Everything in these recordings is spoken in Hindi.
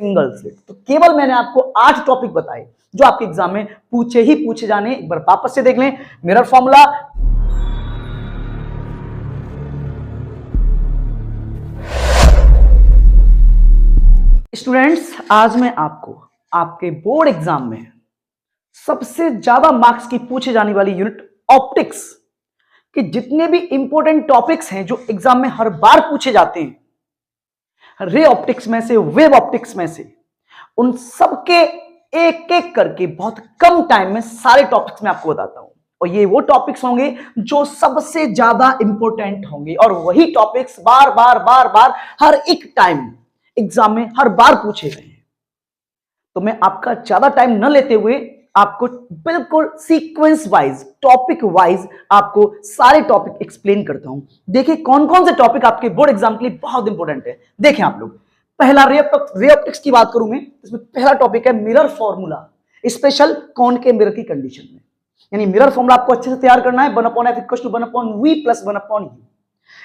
Single slit. तो केवल मैंने आपको 8 टॉपिक बताए जो आपके एग्जाम में पूछे जाने। एक बार वापस से देख लें। मिरर फॉर्मूला, स्टूडेंट्स आज मैं आपको आपके बोर्ड एग्जाम में सबसे ज्यादा मार्क्स की पूछे जाने वाली यूनिट ऑप्टिक्स कि जितने भी इंपॉर्टेंट टॉपिक्स हैं जो एग्जाम में हर बार पूछे जाते हैं, रे ऑप्टिक्स में से, वेव ऑप्टिक्स में से, उन सबके एक एक करके बहुत कम टाइम में सारे टॉपिक्स मैं आपको बताता हूं। और ये वो टॉपिक्स होंगे जो सबसे ज्यादा इंपॉर्टेंट होंगे और वही टॉपिक्स बार बार बार बार हर एक टाइम एग्जाम में हर बार पूछे गए हैं। तो मैं आपका ज्यादा टाइम न लेते हुए आपको बिल्कुल सीक्वेंस वाइज, टॉपिक वाइज आपको सारे टॉपिक एक्सप्लेन करता हूं। देखिए कौन कौन से टॉपिक आपके बोर्ड एग्जाम के लिए बहुत इंपॉर्टेंट है। देखें आप लोग, पहला रे ऑप्टिक्स की बात करूं मैं, इसमें पहला टॉपिक है mirror formula, special concave mirror की कंडीशन में। यानी मिरर फॉर्मूला आपको अच्छे से तैयार करना है, 1/f = 1/v + 1/u।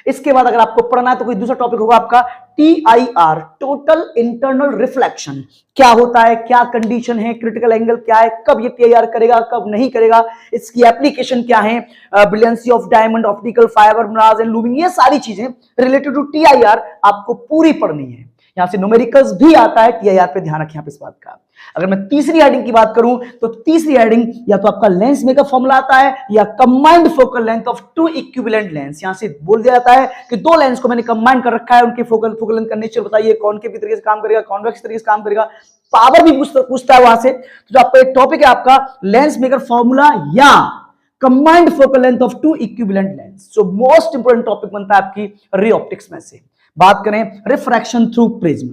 इसके बाद अगर आपको पढ़ना है तो कोई दूसरा टॉपिक होगा आपका TIR, टोटल इंटरनल रिफ्लेक्शन। क्या होता है, क्या कंडीशन है, क्रिटिकल एंगल क्या है, कब ये TIR करेगा, कब नहीं करेगा, इसकी एप्लीकेशन क्या है, brilliancy of diamond, optical fibre, mirage and looming, ये सारी चीजें रिलेटेड टू TIR आपको पूरी पढ़नी है। यहां से न्यूमेरिकल्स भी आता है, TIR पे ध्यान रखें आप इस बात का। अगर मैं तीसरी हेडिंग की बात करूं तो तीसरी हेडिंग या तो आपका लेंस मेकर फॉर्मूला आता है या combined focal length of 2 equivalent lens. यहां से बोल दिया जाता है कि दो लेंस को मैंने कंबाइन कर रखा है, उनके फोकल लेंथ का नेचर बताइए, कॉनकेव तरीके से काम करेगा, कॉन्वेक्स तरीके से काम करेगा, पावर भी पूछता है वहां से। तो आपका एक टॉपिक है आपका लेंस मेकर फॉर्मूला या combined focal length of 2 equivalent lens. So most important topic बनता है आपकी रे ऑप्टिक्स में से। बात करें रिफ्रैक्शन थ्रू प्रिज्म,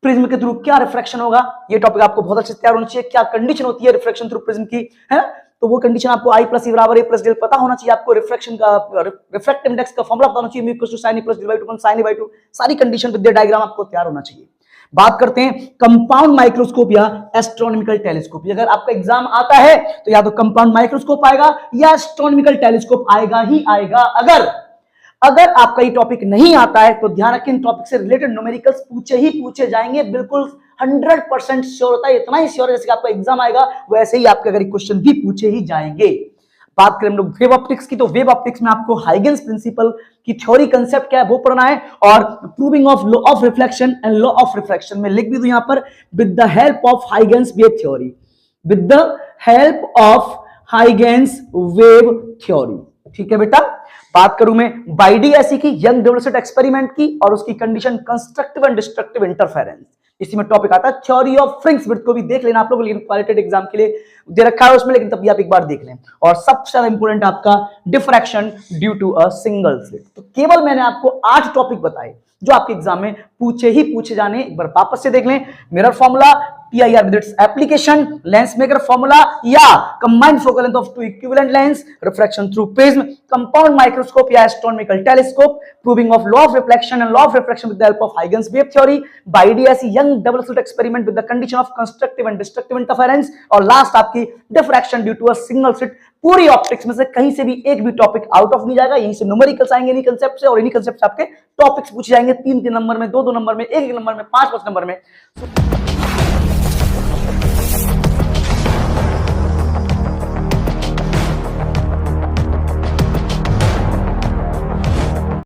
प्रिज्म के थ्रू क्या रिफ्रैक्शन होगा, ये टॉपिक आपको बहुत अच्छे से तैयार होना चाहिए। क्या कंडीशन होती है रिफ्रैक्शन थ्रू प्रिज्म की, है ना? तो वो कंडीशन आपको I + E = A + डेल पता होना चाहिए। आपको रिफ्रैक्शन का रिफ्रैक्टिव इंडेक्स का फॉर्मूला पता होना चाहिए, μ = sin A + d/2 sin A/2। सारी कंडीशन विद डायग्राम आपको तैयार होना चाहिए। बात करते हैं कंपाउंड माइक्रोस्कोप या एस्ट्रोनॉमिकल टेलीस्कोप। अगर आपका एग्जाम आता है तो या तो कंपाउंड माइक्रोस्कोप आएगा या एस्ट्रोनॉमिकल टेलीस्कोप आएगा ही आएगा। अगर आपका ये टॉपिक नहीं आता है तो ध्यान रखें, टॉपिक से रिलेटेड न्यूमेरिकल्स पूछे जाएंगे, बिल्कुल 100% श्योर होता है। इतना ही श्योर है जैसे कि आपका एग्जाम आएगा वैसे ही आपके अगर क्वेश्चन भी पूछे ही जाएंगे। बात करें हम लोग वेव ऑप्टिक्स की, तो वेव ऑप्टिक्स में आपको हाइगेंस प्रिंसिपल की थ्योरी, कंसेप्ट क्या है वो पढ़ना है, और proving of law of reflection and law of refraction में लिख भी दूं यहां पर, with the help of Huygens wave theory, with the help of Huygens wave theory. ठीक है बेटा। बात करूं मैं बाइडियासी की, यंग डेवलपमेंट एक्सपेरिमेंट की, और उसकी condition constructive and destructive interference. इसी में टॉपिक आता है थ्योरी ऑफ फ्रिंग्स विड्थ, को भी देख लेना आप लोग, लेकिन क्वालिटेटिव एग्जाम के लिए दे रखा है उसमें, लेकिन तब भी आप एक बार देख लें। और सबसे ज्यादा इंपॉर्टेंट आपका diffraction due to a single slit. तो केवल मैंने आपको 8 टॉपिक बताए जो आपके एग्जाम में पूछे जाने। एक बार वापस से देख लें। Mirror formula, TIR with its application, lens maker formula या combined focal length of 2 equivalent lens, refraction through prism, compound microscope या astronomical telescope, proving of law of reflection and law of refraction with the help of Huygens wave theory, Bidiacy young double slit experiment with the condition of constructive and destructive interference, और लास्ट आपकी diffraction due to a single slit। पूरी ऑप्टिक्स में से कहीं से भी एक भी टॉपिक आउट ऑफ नहीं जाएगा, यहीं से न्यूमेरिकल्स आएंगे इन्हीं कंसेप्ट से, और इन्हीं कंसेप्ट से आपके टॉपिक्स पूछे जाएंगे 3 नंबर में, 2 नंबर में, 1 नंबर में, 5 नंबर में।